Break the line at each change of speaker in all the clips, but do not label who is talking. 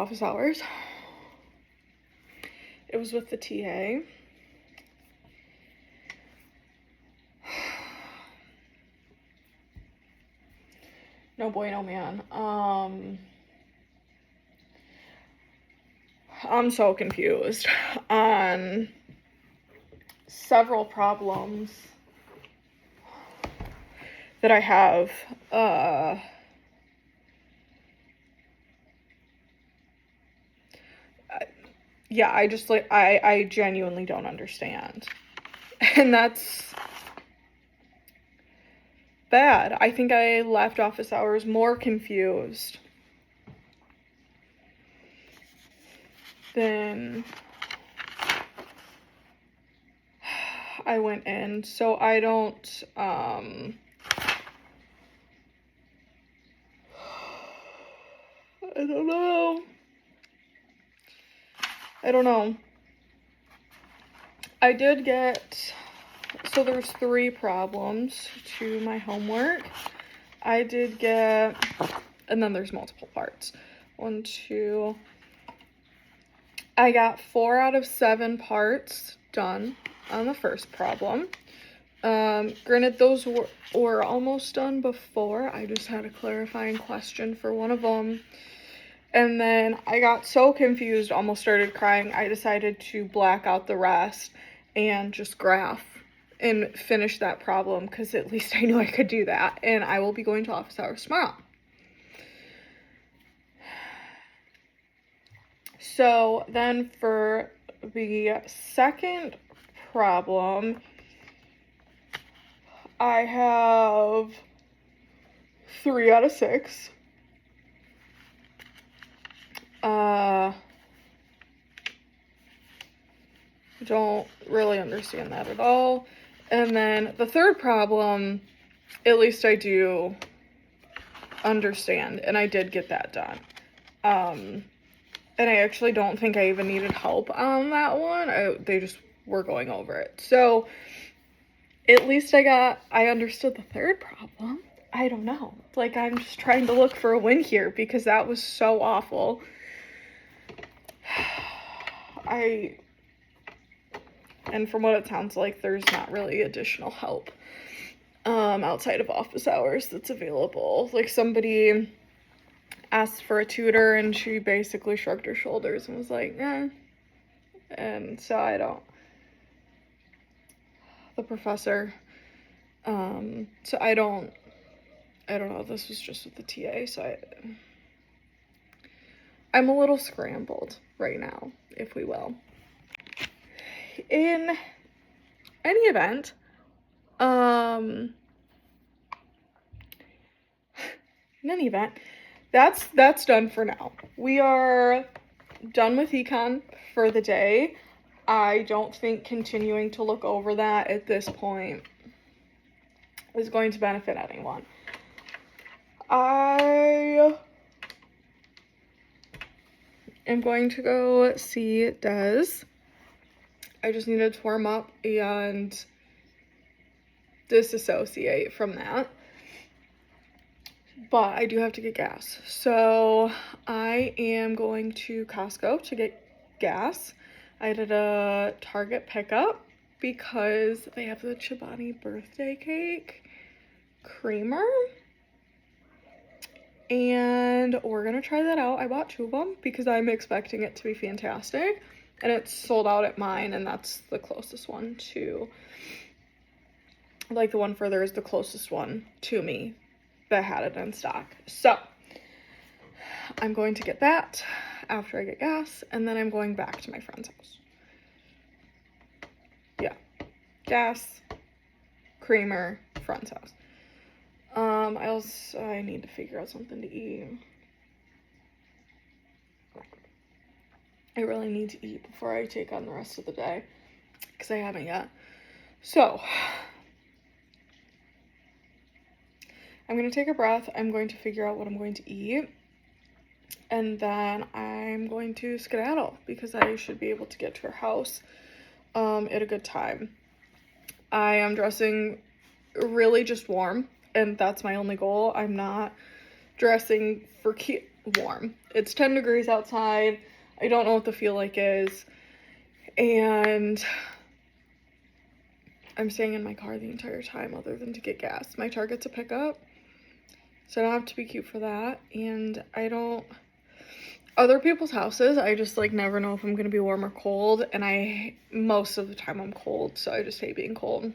office hours. It was with the TA. No bueno, man. I'm so confused on several problems that I have. Yeah, I genuinely don't understand. And that's bad. I think I left office hours more confused than I went in. So I don't, I don't know. I did get, so there's 3 problems to my homework. I did get, and then there's multiple parts. 1, 2, I got 4 out of 7 parts done on the first problem. Granted, those were almost done before. I just had a clarifying question for one of them. And then I got so confused, almost started crying. I decided to black out the rest and just graph and finish that problem because at least I knew I could do that. And I will be going to office hours tomorrow. So then for the second problem, I have 3 out of 6. Don't really understand that at all. And then the third problem, at least I do understand, and I did get that done. And I actually don't think I even needed help on that one. They just were going over it. So at least I understood the third problem. I don't know. Like, I'm just trying to look for a win here because that was so awful. And from what it sounds like, there's not really additional help outside of office hours that's available. Like, somebody asked for a tutor and she basically shrugged her shoulders and was like, eh. And so the professor, so I don't know, this was just with the TA, so I'm a little scrambled right now, if we will. In any event, that's done for now. We are done with econ for the day. I don't think continuing to look over that at this point is going to benefit anyone. I am going to go see Des. I just needed to warm up and disassociate from that. But I do have to get gas. So I am going to Costco to get gas. I did a Target pickup because they have the Chobani birthday cake creamer. And we're going to try that out. I bought 2 of them because I'm expecting it to be fantastic. And it's sold out at mine, and that's the closest one to, like, the one further is the closest one to me that had it in stock. So I'm going to get that after I get gas, and then I'm going back to my friend's house. Yeah, gas, creamer, friend's house. I need to figure out something to eat. I really need to eat before I take on the rest of the day, because I haven't yet. So I'm going to take a breath. I'm going to figure out what I'm going to eat. And then I'm going to skedaddle because I should be able to get to her house at a good time. I am dressing really just warm, and that's my only goal. I'm not dressing for warm. It's 10 degrees outside. I don't know what the feel like is. And I'm staying in my car the entire time other than to get gas. My Target's a pickup, so I don't have to be cute for that. And I don't, other people's houses, I just like never know if I'm gonna be warm or cold. And most of the time I'm cold, so I just hate being cold.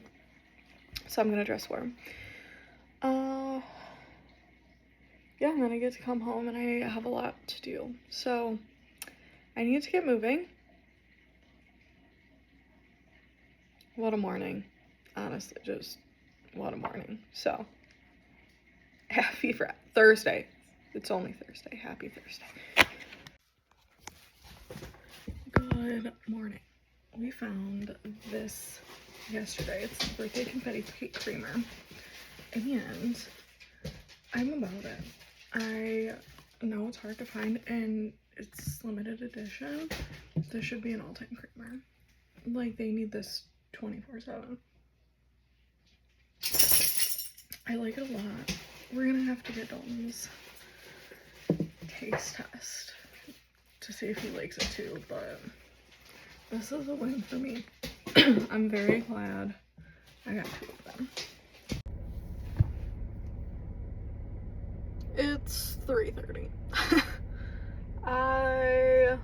So I'm gonna dress warm. Yeah, and then I get to come home and I have a lot to do. So I need to get moving. What a morning. Honestly, just what a morning. So happy Thursday. It's only Thursday. Happy Thursday. Good morning. We found this yesterday. It's the birthday confetti creamer. And I'm about it. I know it's hard to find and it's limited edition. This should be an all-time creamer. Like, they need this 24/7. I like it a lot. We're gonna have to get Dalton's taste test to see if he likes it too, but this is a win for me. I'm very glad I got 2 of them. It's 3:30. I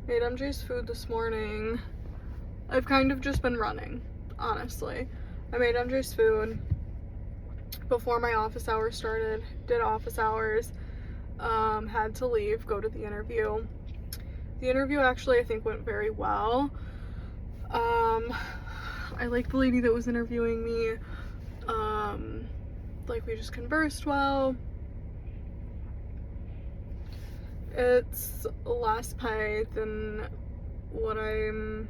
made MJ's food this morning. I've kind of just been running, honestly. I made MJ's food before my office hours started, did office hours, had to leave, go to the interview. The interview actually I think went very well. I like the lady that was interviewing me. Like, we just conversed well. It's less pay than what I'm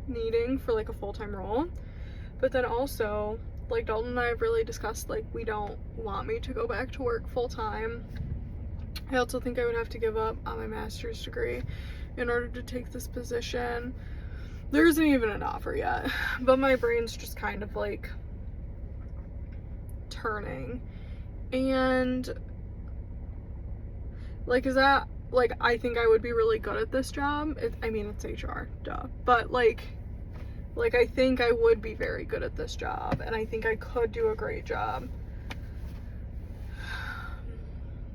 needing for like a full-time role, but then also, like, Dalton and I have really discussed, like, we don't want me to go back to work full-time. I also think I would have to give up on my master's degree in order to take this position. There isn't even an offer yet, but my brain's just kind of like turning. And like, is that, like, I think I would be really good at this job. I mean, it's HR, duh. But like I think I would be very good at this job, and I think I could do a great job.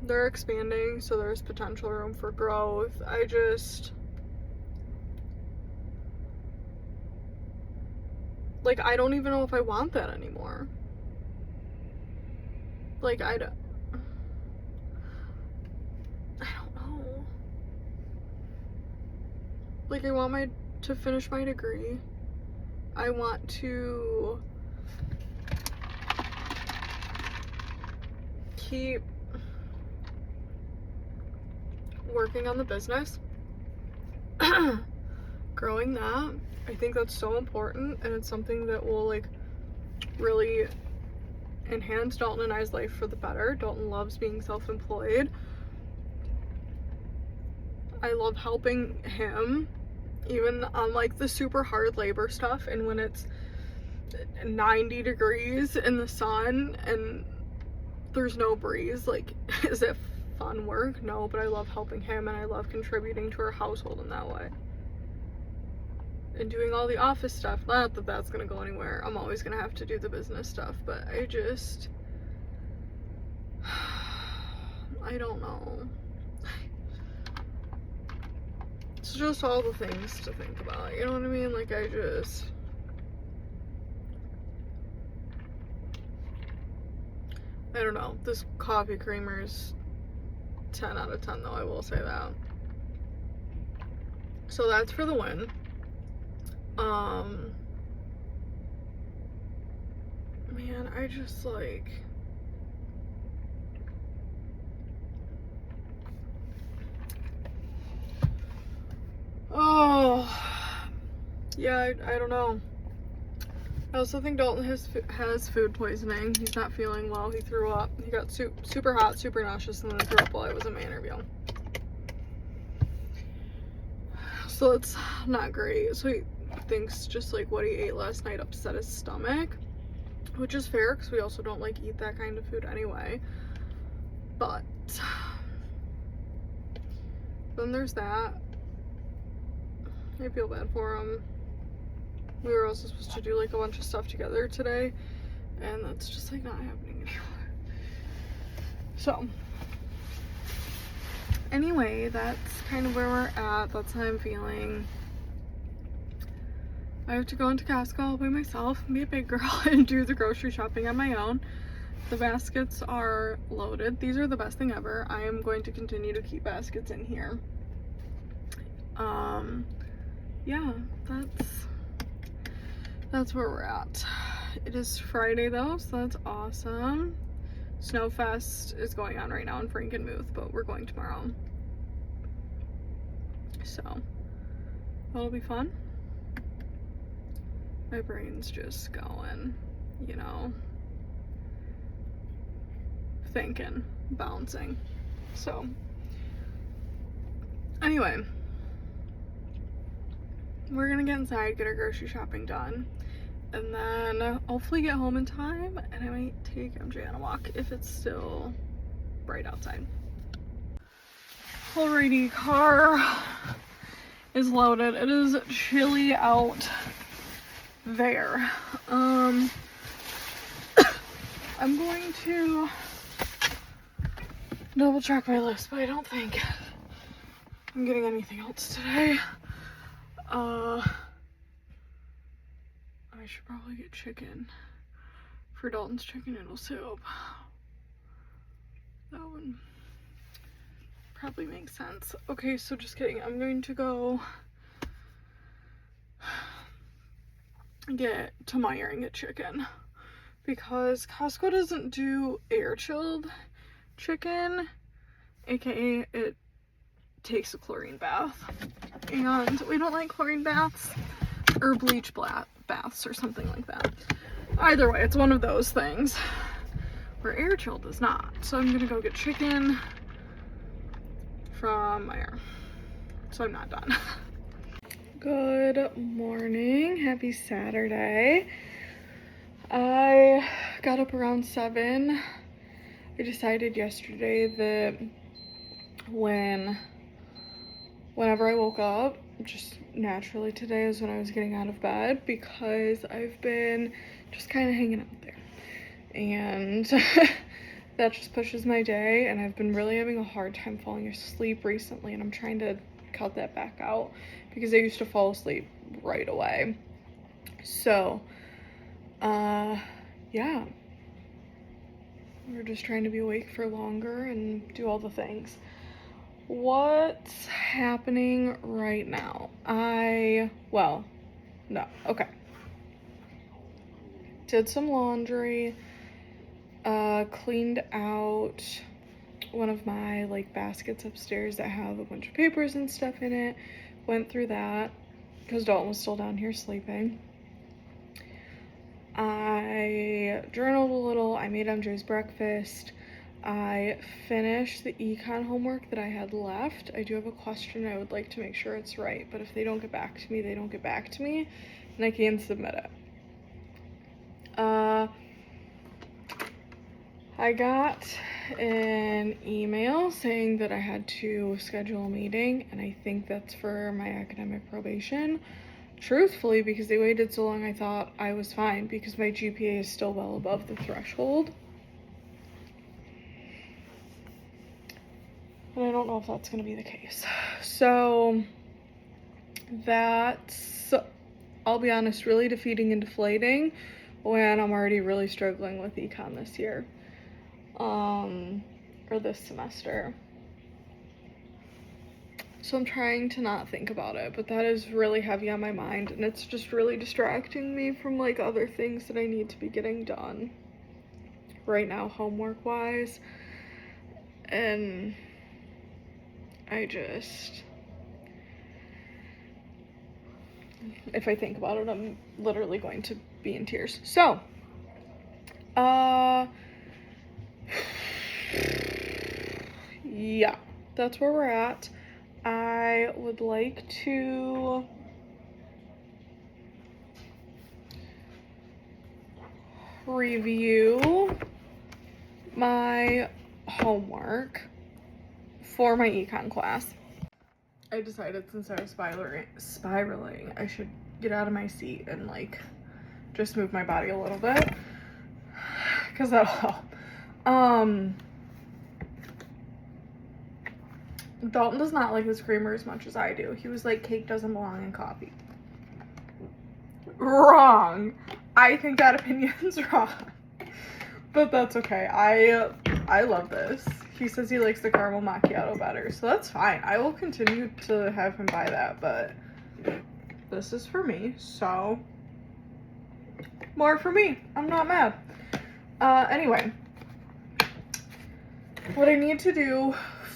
They're expanding, so there's potential room for growth. I just, like, I don't even know if I want that anymore. Like, I don't know. Like, I want to finish my degree. I want to keep working on the business, growing that. I think that's so important, and it's something that will, like, really enhance Dalton and I's life for the better. Dalton loves being self-employed. I love helping him, even on like the super hard labor stuff, and when it's 90 degrees in the sun and there's no breeze. Like, is it fun work? No, but I love helping him, and I love contributing to our household in that way. And doing all the office stuff, not that that's gonna go anywhere. I'm always gonna have to do the business stuff, but I just, I don't know. It's just all the things to think about, you know what I mean? Like, I don't know. This coffee creamer is 10 out of 10 though, I will say that. So that's for the win. Man, I just like, oh, yeah, I don't know. I also think Dalton has food poisoning. He's not feeling well. He threw up. He got super hot, super nauseous, and then threw up while I was in my interview. So it's not great. So he thinks just like what he ate last night upset his stomach, which is fair because we also don't like eat that kind of food anyway. But Then there's that. I feel bad for him. We were also supposed to do like a bunch of stuff together today, and that's just like not happening anymore. So anyway, that's kind of where we're at. That's how I'm feeling. I have to go into Costco all by myself, be a big girl, and do the grocery shopping on my own. The baskets are loaded. These are the best thing ever. I am going to continue to keep baskets in here. Yeah, that's where we're at. It is Friday though, so that's awesome. Snowfest is going on right now in Frankenmuth, but we're going tomorrow. So that'll be fun. My brain's just going, you know, thinking, bouncing. So anyway, we're gonna get inside, get our grocery shopping done, and then hopefully get home in time, and I might take MJ on a walk if it's still bright outside. Alrighty, car is loaded. It is chilly out there. I'm going to double check my list, but I don't think I'm getting anything else today. I should probably get chicken for Dalton's chicken noodle soup. That would probably make sense. Okay, so just kidding. I'm going to go get to Meijer and get chicken because Costco doesn't do air chilled chicken, aka it takes a chlorine bath, and we don't like chlorine baths or bleach baths or something like that. Either way, it's one of those things where air chilled is not. So I'm gonna go get chicken from Meijer, so I'm not done. Good morning, happy Saturday. I got up around 7. I decided yesterday that whenever I woke up, just naturally today is when I was getting out of bed, because I've been just kind of hanging out there, and that just pushes my day, and I've been really having a hard time falling asleep recently, and I'm trying to cut that back out because I used to fall asleep right away. So yeah, we're just trying to be awake for longer and do all the things. What's happening right now? Did some laundry, cleaned out one of my like baskets upstairs that have a bunch of papers and stuff in it. Went through that because Dalton was still down here sleeping. I journaled a little. I made MJ's breakfast. I finished the econ homework that I had left. I do have a question. I would like to make sure it's right, but if they don't get back to me, they don't get back to me, and I can submit it. I got an email saying that I had to schedule a meeting, and I think that's for my academic probation. Truthfully, because they waited so long, I thought I was fine because my GPA is still well above the threshold. And I don't know if that's going to be the case. So that's, I'll be honest, really defeating and deflating when I'm already really struggling with econ this year. Or this semester. So I'm trying to not think about it, but that is really heavy on my mind, and it's just really distracting me from like other things that I need to be getting done right now, homework wise. And if I think about it, I'm literally going to be in tears. So, yeah, that's where we're at. I would like to review my homework for my econ class. I decided since I was spiraling, I should get out of my seat and like just move my body a little bit, because that'll help. Dalton does not like his creamer as much as I do. He was like, cake doesn't belong in coffee. Wrong. I think that opinion's wrong. But that's okay. I love this. He says he likes the caramel macchiato better, so that's fine. I will continue to have him buy that, but this is for me, so more for me. I'm not mad. Anyway, what I need to do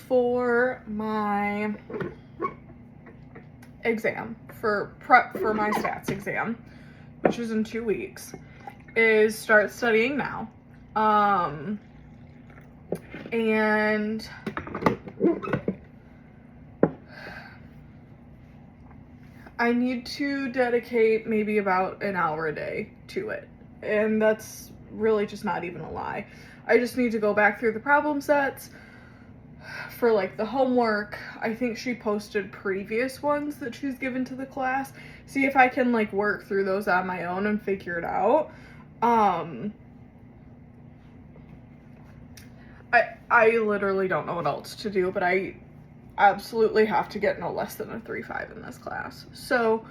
for my exam, for prep for my stats exam, which is in 2 weeks, is start studying now. And I need to dedicate maybe about an hour a day to it. And that's really just not even a lie. I just need to go back through the problem sets for like the homework. I think she posted previous ones that she's given to the class. See if I can like work through those on my own and figure it out. I literally don't know what else to do, but I absolutely have to get no less than a 3.5 in this class. So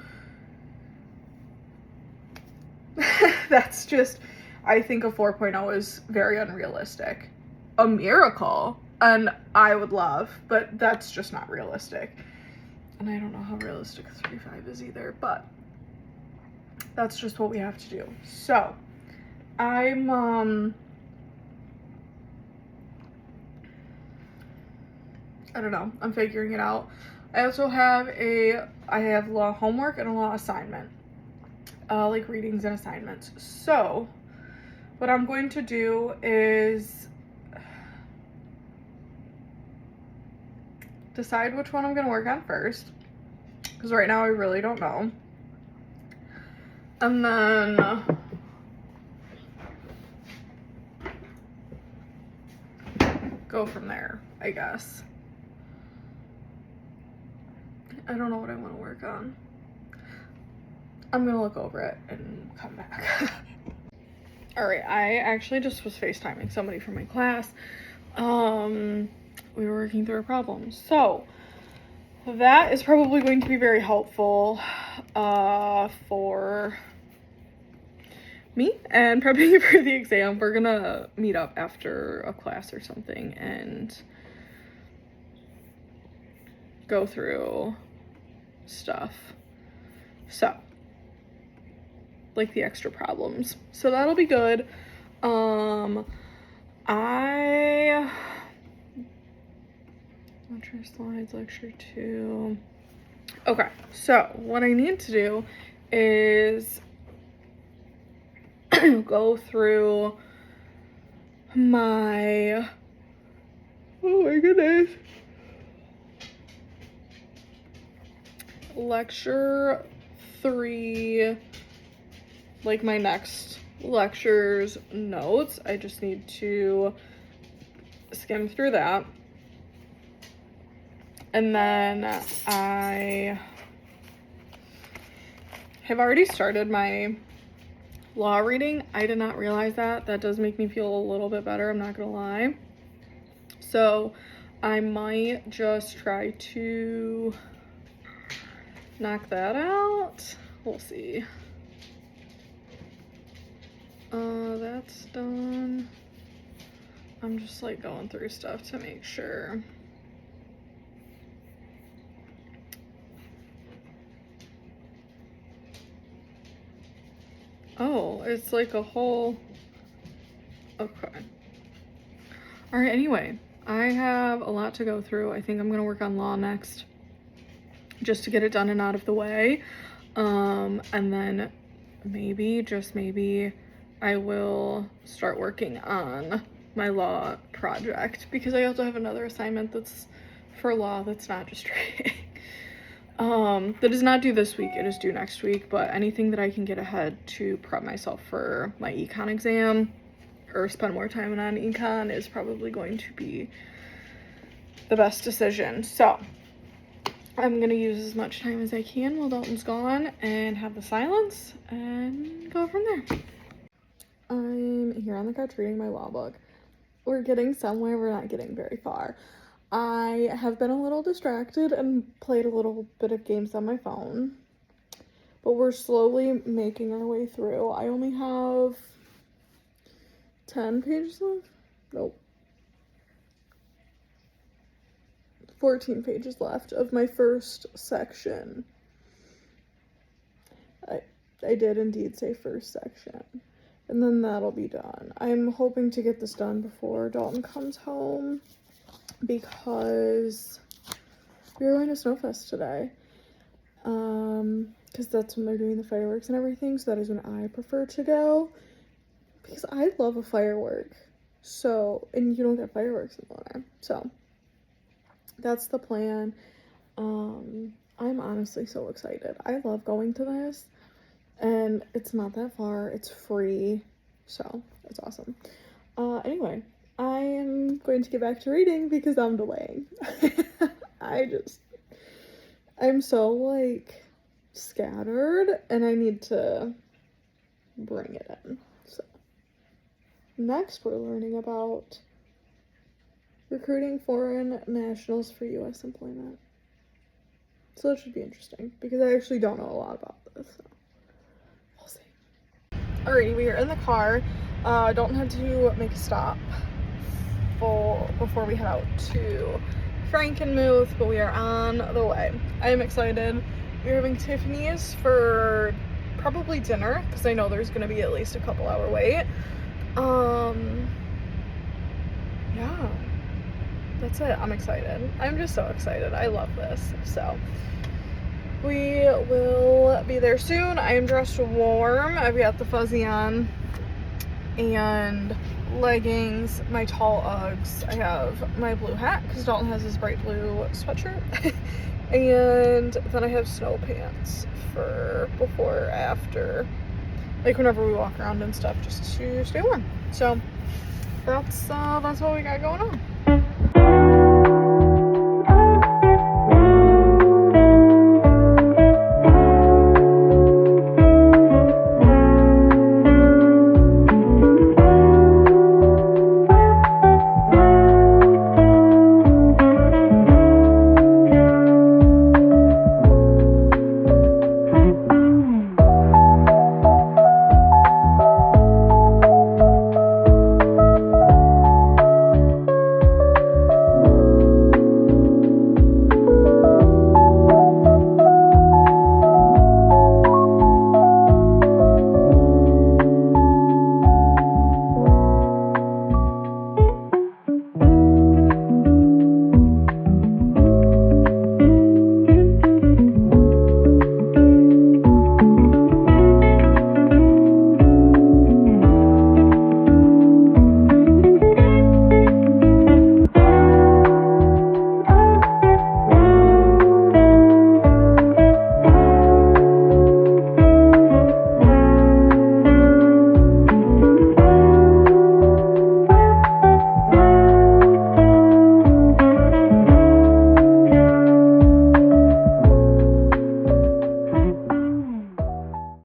that's just, I think a 4.0 is very unrealistic. A miracle, and I would love, but that's just not realistic. And I don't know how realistic a 3.5 is either, but that's just what we have to do. So I'm I don't know. I'm figuring it out. I also have law homework and a law assignment. Like readings and assignments. So what I'm going to do is decide which one I'm going to work on first. Because right now I really don't know. And then go from there, I guess. I don't know what I want to work on. I'm gonna look over it and come back. All right, I actually just was FaceTiming somebody from my class. We were working through a problem. So that is probably going to be very helpful for me and prepping for the exam. We're gonna meet up after a class or something and go through stuff. So like the extra problems. So that'll be good. Lecture slides, lecture 2. Okay, so what I need to do is go through my, oh my goodness, lecture 3, like my next lecture's notes. I just need to skim through that. And then I have already started my law reading. I did not realize that. That does make me feel a little bit better, I'm not gonna lie. So I might just try to knock that out. We'll see. That's done. I'm just like going through stuff to make sure. Oh, it's like a whole, okay. All right, anyway, I have a lot to go through. I think I'm gonna work on law next, just to get it done and out of the way. And then maybe, just maybe, I will start working on my law project, because I also have another assignment that's for law that's not just reading. That is not due this week, it is due next week, but anything that I can get ahead to prep myself for my econ exam or spend more time on econ is probably going to be the best decision. So I'm gonna use as much time as I can while Dalton's gone and have the silence and go from there. I'm here on the couch reading my law book. We're getting somewhere, we're not getting very far. I have been a little distracted and played a little bit of games on my phone, but we're slowly making our way through. I only have 10 pages left? Nope. 14 pages left of my first section. I did indeed say first section. And then that'll be done. I'm hoping to get this done before Dalton comes home because we're going to Snowfest today. Because that's when they're doing the fireworks and everything, so that is when I prefer to go. Because I love a firework. So, and you don't get fireworks in the winter. So, that's the plan. I'm honestly so excited. I love going to this. And it's not that far. It's free. So, it's awesome. Anyway, I am going to get back to reading because I'm delaying. I'm so, like, scattered. And I need to bring it in. So, next we're learning about recruiting foreign nationals for U.S. employment. So, that should be interesting because I actually don't know a lot about this. So. Alrighty, we are in the car. Dalton had to make a stop before we head out to Frankenmuth, but we are on the way. I am excited. We're having Tiffany's for probably dinner, because I know there's going to be at least a couple hour wait. Yeah, that's it. I'm excited. I'm just so excited. I love this. So we will be there soon. I am dressed warm. I've got the fuzzy on and leggings, my tall Uggs. I have my blue hat because Dalton has his bright blue sweatshirt. And then I have snow pants for before, after, like whenever we walk around and stuff, just to stay warm. So that's what we got going on.